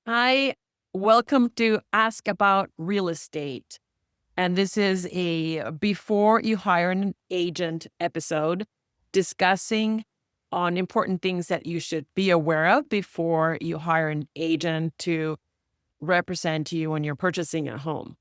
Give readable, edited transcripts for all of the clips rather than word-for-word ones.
Hi, welcome to Ask About Real Estate. And this is a before you hire an agent episode discussing on important things that you should be aware of before you hire an agent to represent you when you're purchasing a home.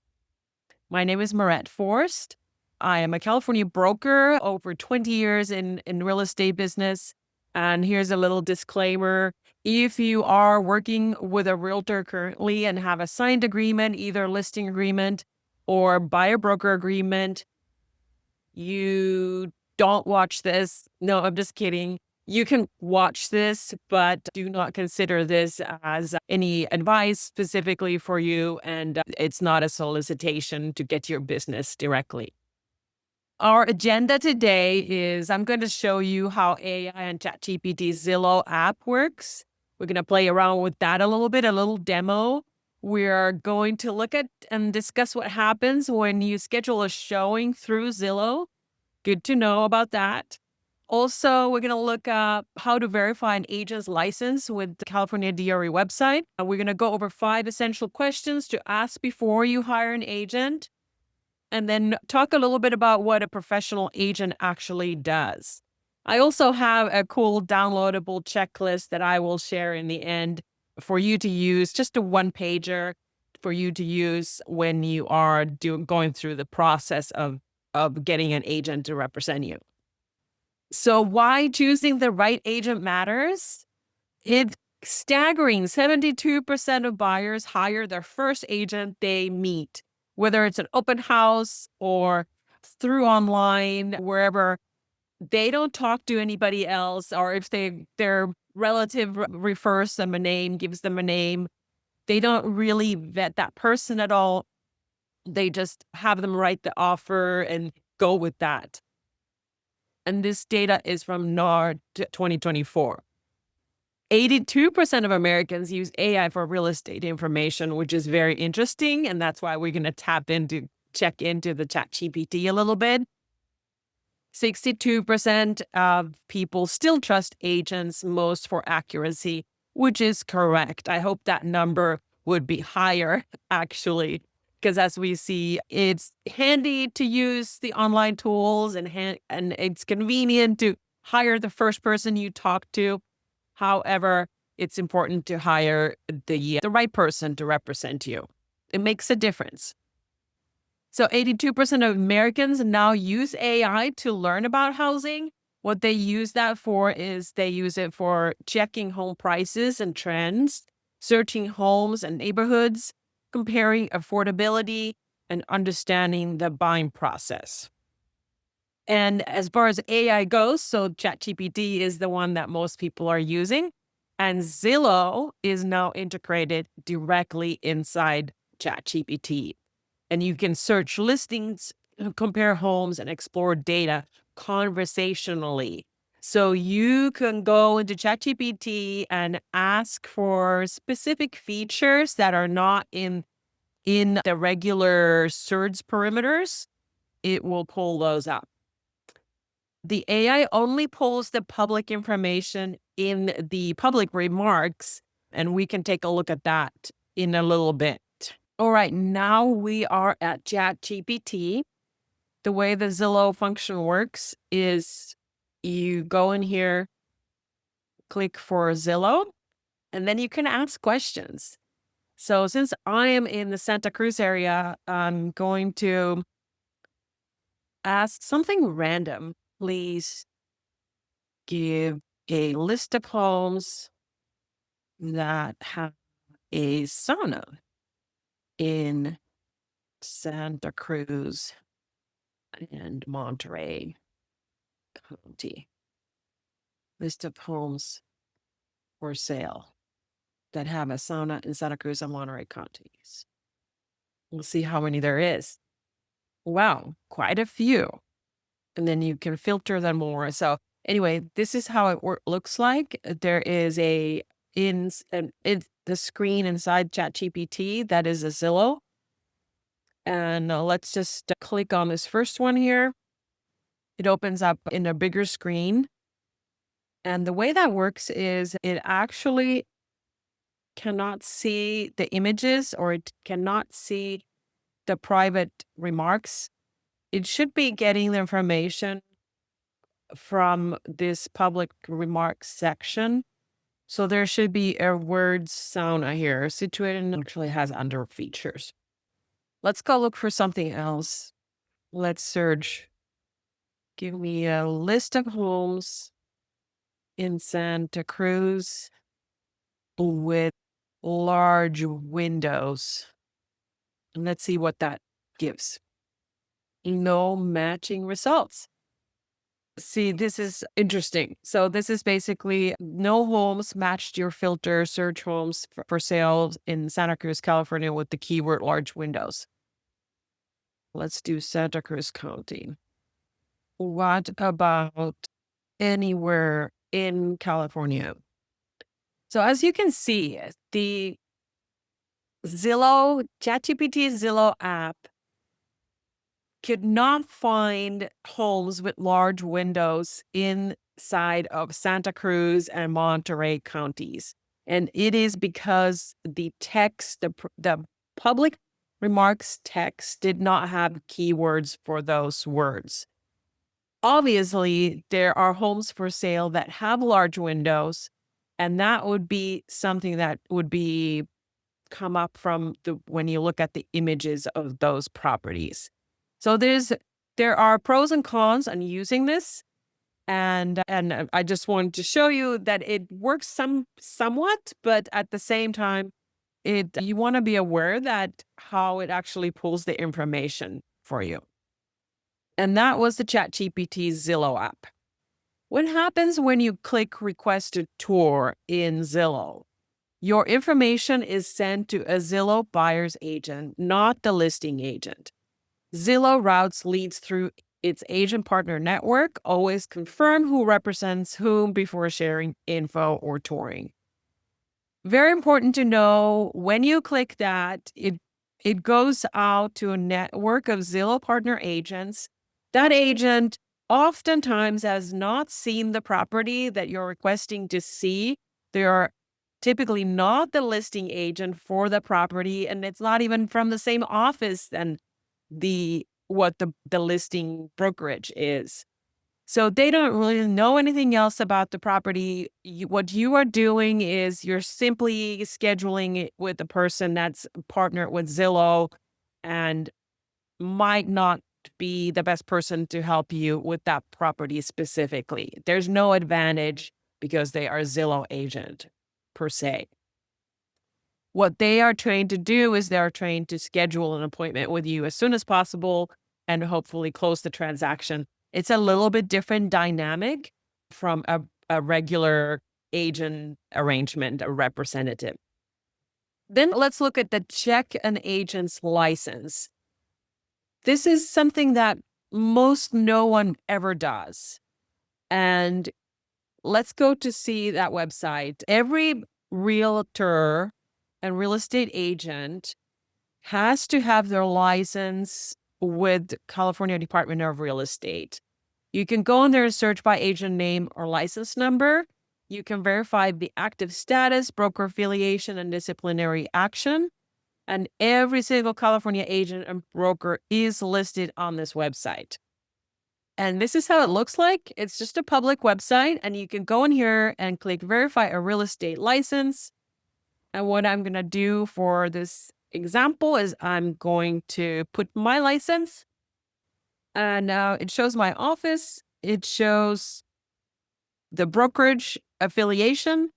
My name is Maaret Forst. I am a California broker, over 20 years in real estate business. And here's a little disclaimer. If you are working with a realtor currently and have a signed agreement, either listing agreement or buyer broker agreement, you don't watch this. No, I'm just kidding. You can watch this, but do not consider this as any advice specifically for you. And it's not a solicitation to get your business directly. Our agenda today is I'm going to show you how AI and ChatGPT Zillow app works. We're going to play around with that a little bit, a little demo. We're going to look at and discuss what happens when you schedule a showing through Zillow. Good to know about that. Also, we're going to look up how to verify an agent's license with the California DRE website. We're going to go over 5 essential questions to ask before you hire an agent, and then talk a little bit about what a professional agent actually does. I also have a cool downloadable checklist that I will share in the end for you to use, just a one-pager for you to use when you are going through the process of getting an agent to represent you. So why choosing the right agent matters? It's staggering. 72% of buyers hire their first agent they meet, whether it's an open house or through online, wherever. They don't talk to anybody else, or if their relative refers them a name, gives them a name, they don't really vet that person at all. They just have them write the offer and go with that. And this data is from NAR 2024. 82% of Americans use AI for real estate information, which is very interesting. And that's why we're going to check into the ChatGPT a little bit. 62% of people still trust agents most for accuracy, which is correct. I hope that number would be higher, actually, because as we see, it's handy to use the online tools and it's convenient to hire the first person you talk to. However, it's important to hire the right person to represent you. It makes a difference. So 82% of Americans now use AI to learn about housing. What they use that for is they use it for checking home prices and trends, searching homes and neighborhoods, comparing affordability, and understanding the buying process. And as far as AI goes, so ChatGPT is the one that most people are using, and Zillow is now integrated directly inside ChatGPT. And you can search listings, compare homes, and explore data conversationally. So you can go into ChatGPT and ask for specific features that are not in the regular search perimeters. It will pull those up. The AI only pulls the public information in the public remarks, and we can take a look at that in a little bit. All right, now we are at ChatGPT. The way the Zillow function works is you go in here, click for Zillow, and then you can ask questions. So since I am in the Santa Cruz area, I'm going to ask something random. Please give a list of homes that have a sauna in Santa Cruz and Monterey County. List of homes for sale that have a sauna in Santa Cruz and Monterey counties. We'll see how many there is. Wow, quite a few. And then you can filter them more. So anyway, this is how it looks like. There is the screen inside ChatGPT that is a Zillow. And let's just click on this first one here. It opens up in a bigger screen. And the way that works is it actually cannot see the images or it cannot see the private remarks, it should be getting the information from this public remarks section. So there should be a word sound here. Situated actually has under features. Let's go look for something else. Let's search. Give me a list of homes in Santa Cruz with large windows. And let's see what that gives. No matching results. See, this is interesting. So this is basically no homes matched your filter search homes for sale in Santa Cruz, California with the keyword large windows. Let's do Santa Cruz County. What about anywhere in California? So as you can see, the ChatGPT Zillow app could not find homes with large windows inside of Santa Cruz and Monterey counties. And it is because the text, the public remarks text did not have keywords for those words. Obviously, there are homes for sale that have large windows, and that would be something that would be come up from when you look at the images of those properties. So there are pros and cons on using this, and I just wanted to show you that it works somewhat, but at the same time, you want to be aware that how it actually pulls the information for you. And that was the ChatGPT Zillow app. What happens when you click request a tour in Zillow? Your information is sent to a Zillow buyer's agent, not the listing agent. Zillow routes leads through its agent partner network. Always confirm who represents whom before sharing info or touring. Very important to know when you click that, it goes out to a network of Zillow partner agents. That agent oftentimes has not seen the property that you're requesting to see. They are typically not the listing agent for the property, and it's not even from the same office than what the listing brokerage is. So they don't really know anything else about the property. What you are doing is you're simply scheduling it with the person that's partnered with Zillow and might not be the best person to help you with that property specifically. There's no advantage because they are Zillow agent per se. What they are trained to do is they're trained to schedule an appointment with you as soon as possible and hopefully close the transaction. It's a little bit different dynamic from a regular agent arrangement, a representative. Then let's look at the check an agent's license. This is something that most no one ever does. And let's go to see that website. Every realtor and real estate agent has to have their license with California Department of Real Estate. You can go in there and search by agent name or license number. You can verify the active status, broker affiliation, and disciplinary action. And every single California agent and broker is listed on this website. And this is how it looks like. It's just a public website, and you can go in here and click verify a real estate license. And what I'm going to do for this example is I'm going to put my license, and now it shows my office. It shows the brokerage affiliation,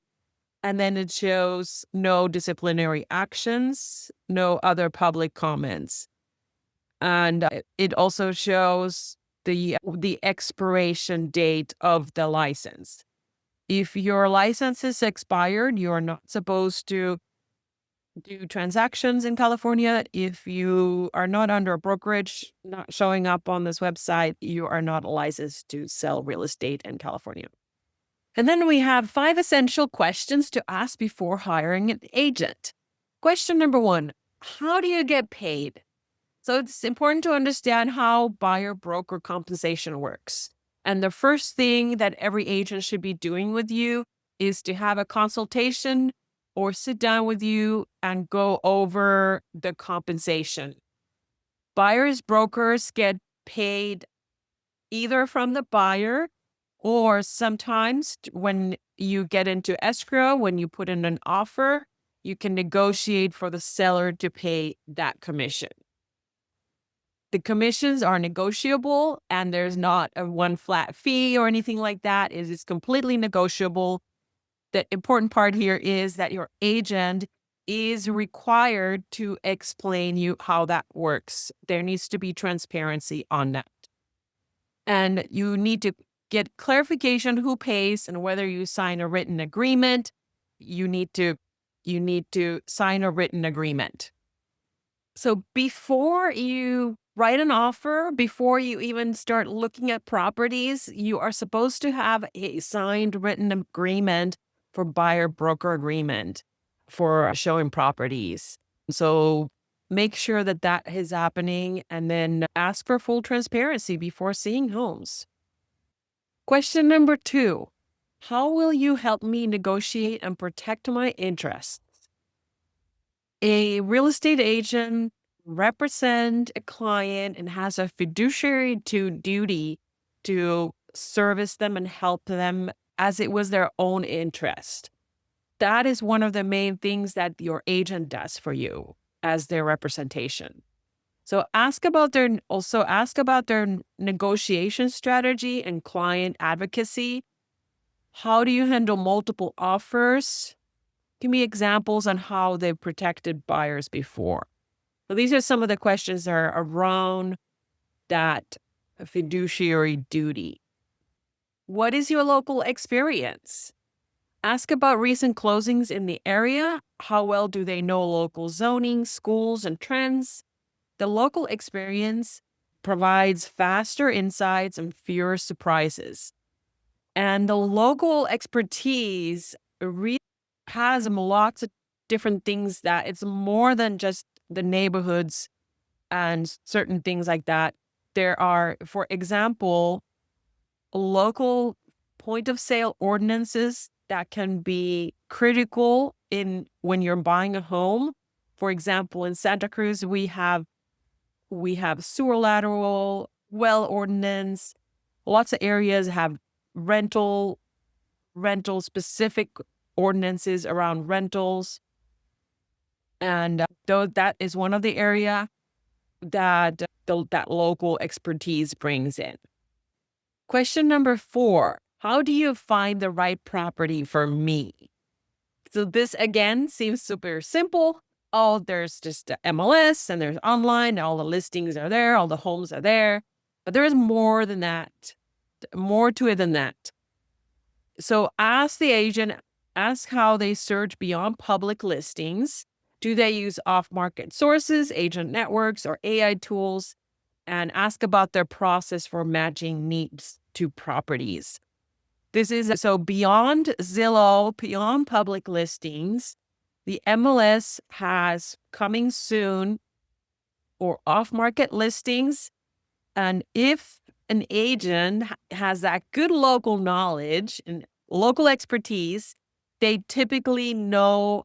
and then it shows no disciplinary actions, no other public comments. And it also shows the expiration date of the license. If your license is expired, you are not supposed to do transactions in California. If you are not under a brokerage, not showing up on this website, you are not licensed to sell real estate in California. And then we have 5 essential questions to ask before hiring an agent. Question number 1, how do you get paid? So it's important to understand how buyer broker compensation works. And the first thing that every agent should be doing with you is to have a consultation or sit down with you and go over the compensation. Buyers brokers get paid either from the buyer or sometimes when you get into escrow, when you put in an offer, you can negotiate for the seller to pay that commission. The commissions are negotiable and there's not a one flat fee or anything like that. It is completely negotiable. The important part here is that your agent is required to explain you how that works. There needs to be transparency on that. And you need to get clarification who pays and whether you sign a written agreement. You need to sign a written agreement. So before you write an offer, before you even start looking at properties, you are supposed to have a signed written agreement for buyer broker agreement for showing properties. So make sure that that is happening and then ask for full transparency before seeing homes. Question number 2, how will you help me negotiate and protect my interests? A real estate agent represents a client and has a fiduciary duty to service them and help them as it was their own interest. That is one of the main things that your agent does for you as their representation. So ask about their negotiation strategy and client advocacy. How do you handle multiple offers? Give me examples on how they've protected buyers before. So these are some of the questions that are around that fiduciary duty. What is your local experience? Ask about recent closings in the area. How well do they know local zoning, schools, and trends? The local experience provides faster insights and fewer surprises. And the local expertise really has lots of different things that it's more than just the neighborhoods and certain things like that. There are, for example, local point of sale ordinances that can be critical in when you're buying a home. For example, in Santa Cruz, we have sewer lateral, well ordinance. Lots of areas have rental specific ordinances around rentals. And though that is one of the area that that local expertise brings in. Question number 4, how do you find the right property for me? So this again seems super simple. Oh, there's just a MLS and there's online, all the listings are there, all the homes are there. But there is more than that, more to it than that. So ask the agent, ask how they search beyond public listings. Do they use off-market sources, agent networks, or AI tools? And ask about their process for matching needs to properties. This is so beyond Zillow, beyond public listings, the MLS has coming soon or off-market listings. And if an agent has that good local knowledge and local expertise, they typically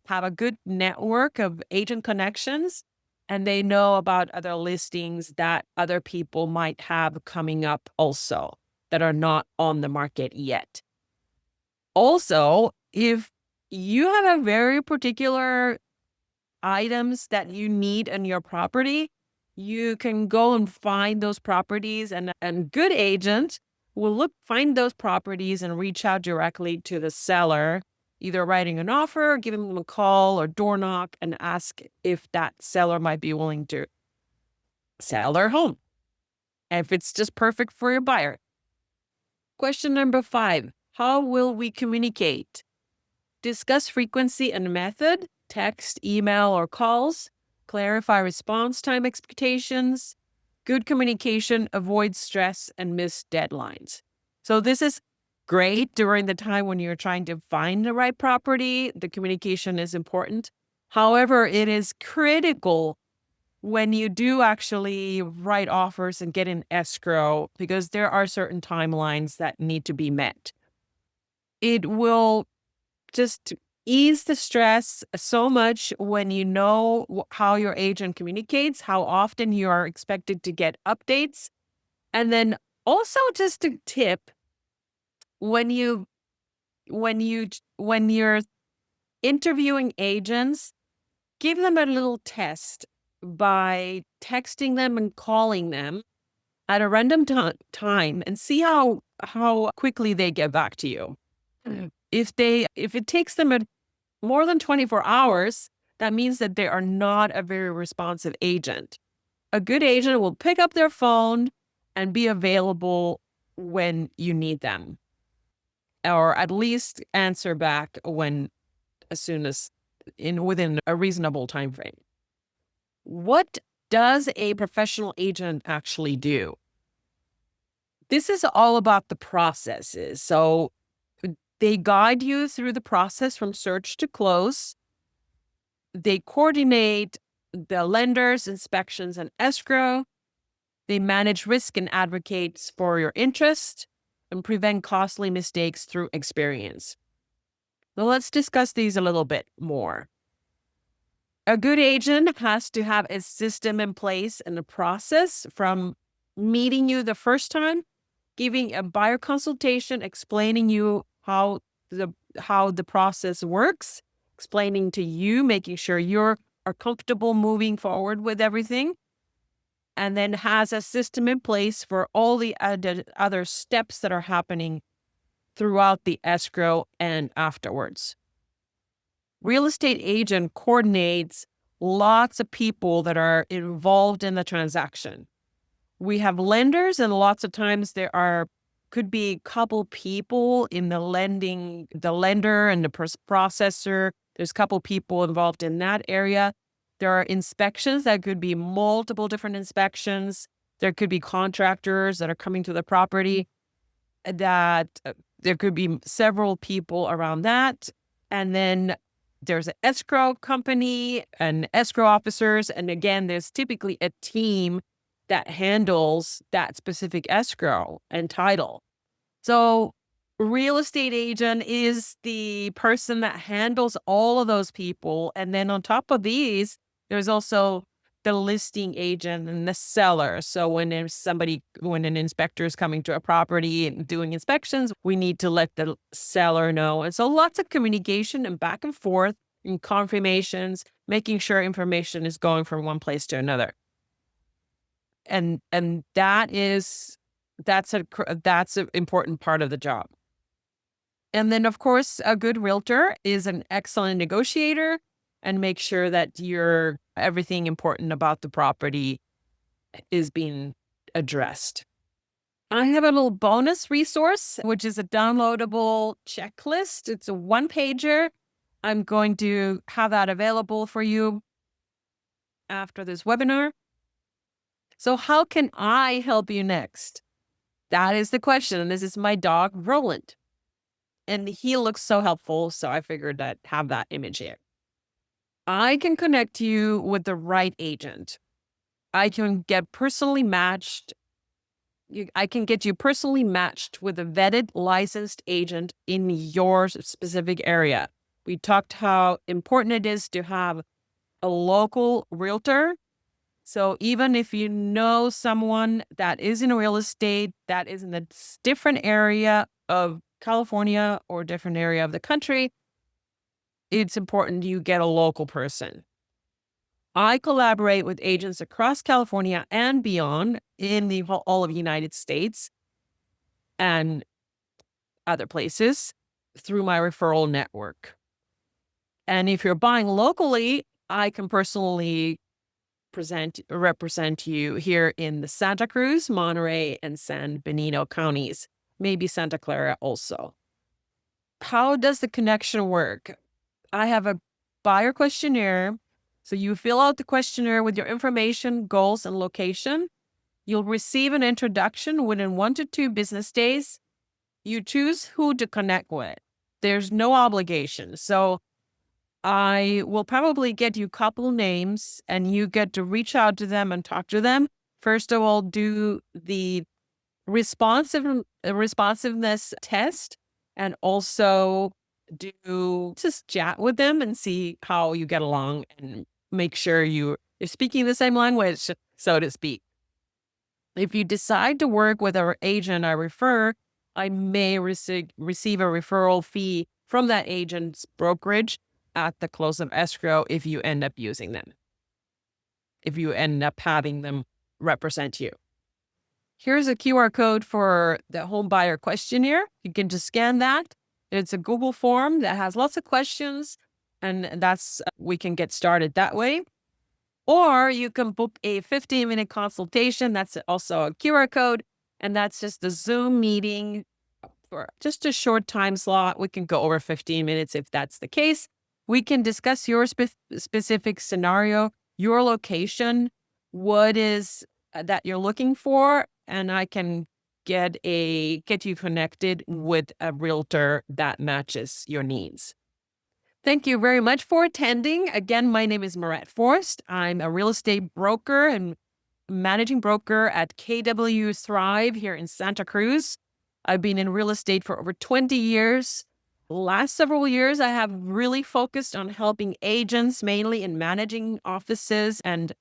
have a good network of agent connections, and they know about other listings that other people might have coming up also that are not on the market yet. Also, if you have a very particular items that you need in your property, you can go and find those properties, and good agent will find those properties and reach out directly to the seller, either writing an offer, giving them a call or door knock and ask if that seller might be willing to sell their home. And if it's just perfect for your buyer. Question number 5, how will we communicate? Discuss frequency and method, text, email, or calls. Clarify response time expectations. Good communication avoids stress and missed deadlines. So this is great during the time when you're trying to find the right property. The communication is important. However, it is critical when you do actually write offers and get in escrow because there are certain timelines that need to be met. It will just ease the stress so much when you know how your agent communicates, how often you are expected to get updates. And then also just a tip, when you when you're interviewing agents, give them a little test by texting them and calling them at a random time and see how quickly they get back to you. If it takes them more than 24 hours, that means that they are not a very responsive agent. A good agent will pick up their phone and be available when you need them, or at least answer back when as soon as in within a reasonable time frame. What does a professional agent actually do? This is all about the processes. So they guide you through the process from search to close. They coordinate the lenders, inspections, and escrow. They manage risk and advocates for your interest and prevent costly mistakes through experience. So let's discuss these a little bit more. A good agent has to have a system in place and a process from meeting you the first time, giving a buyer consultation, explaining you how the process works, explaining to you, making sure are comfortable moving forward with everything, and then has a system in place for all the other steps that are happening throughout the escrow and afterwards. Real estate agent coordinates lots of people that are involved in the transaction. We have lenders, and lots of times could be a couple people in the lender and the processor. There's a couple people involved in that area. There are inspections that could be multiple different inspections. There could be contractors that are coming to the property that there could be several people around that. And then there's an escrow company and escrow officers. And again, there's typically a team that handles that specific escrow and title. So real estate agent is the person that handles all of those people. And then on top of these, there's also the listing agent and the seller. So when an inspector is coming to a property and doing inspections, we need to let the seller know. And so lots of communication and back and forth and confirmations, making sure information is going from one place to another. And that's an important part of the job. And then, of course, a good realtor is an excellent negotiator and make sure that everything important about the property is being addressed. I have a little bonus resource, which is a downloadable checklist. It's a one-pager. I'm going to have that available for you after this webinar. So how can I help you next? That is the question. And this is my dog, Roland. And he looks so helpful. So I figured I'd have that image here. I can connect you with the right agent. I can get personally matched. I can get you personally matched with a vetted, licensed agent in your specific area. We talked how important it is to have a local realtor. So even if you know someone that is in real estate, that is in a different area of California or different area of the country, it's important you get a local person. I collaborate with agents across California and beyond in all of the United States and other places through my referral network. And if you're buying locally, I can personally represent you here in the Santa Cruz, Monterey, and San Benito counties, maybe Santa Clara also. How does the connection work? I have a buyer questionnaire. So you fill out the questionnaire with your information, goals, and location. You'll receive an introduction within 1 to 2 business days. You choose who to connect with. There's no obligation. So I will probably get you a couple names and you get to reach out to them and talk to them. First of all, do the responsiveness test and also do just chat with them and see how you get along and make sure you're speaking the same language, so to speak. If you decide to work with our agent I refer, I may receive a referral fee from that agent's brokerage at the close of escrow if you end up using them, if you end up having them represent you. Here's a QR code for the home buyer questionnaire. You can just scan that. It's a Google form that has lots of questions, and we can get started that way. Or you can book a 15-minute consultation. That's also a QR code, and that's just a Zoom meeting for just a short time slot. We can go over 15 minutes if that's the case. We can discuss your specific scenario, your location, what is that you're looking for, and I can get you connected with a realtor that matches your needs. Thank you very much for attending. Again, my name is Maaret Forst. I'm a real estate broker and managing broker at KW Thrive here in Santa Cruz. I've been in real estate for over 20 years. The last several years, I have really focused on helping agents, mainly in managing offices and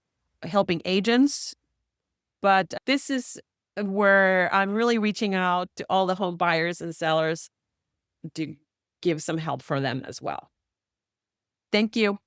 helping agents. But this is where I'm really reaching out to all the home buyers and sellers to give some help for them as well. Thank you.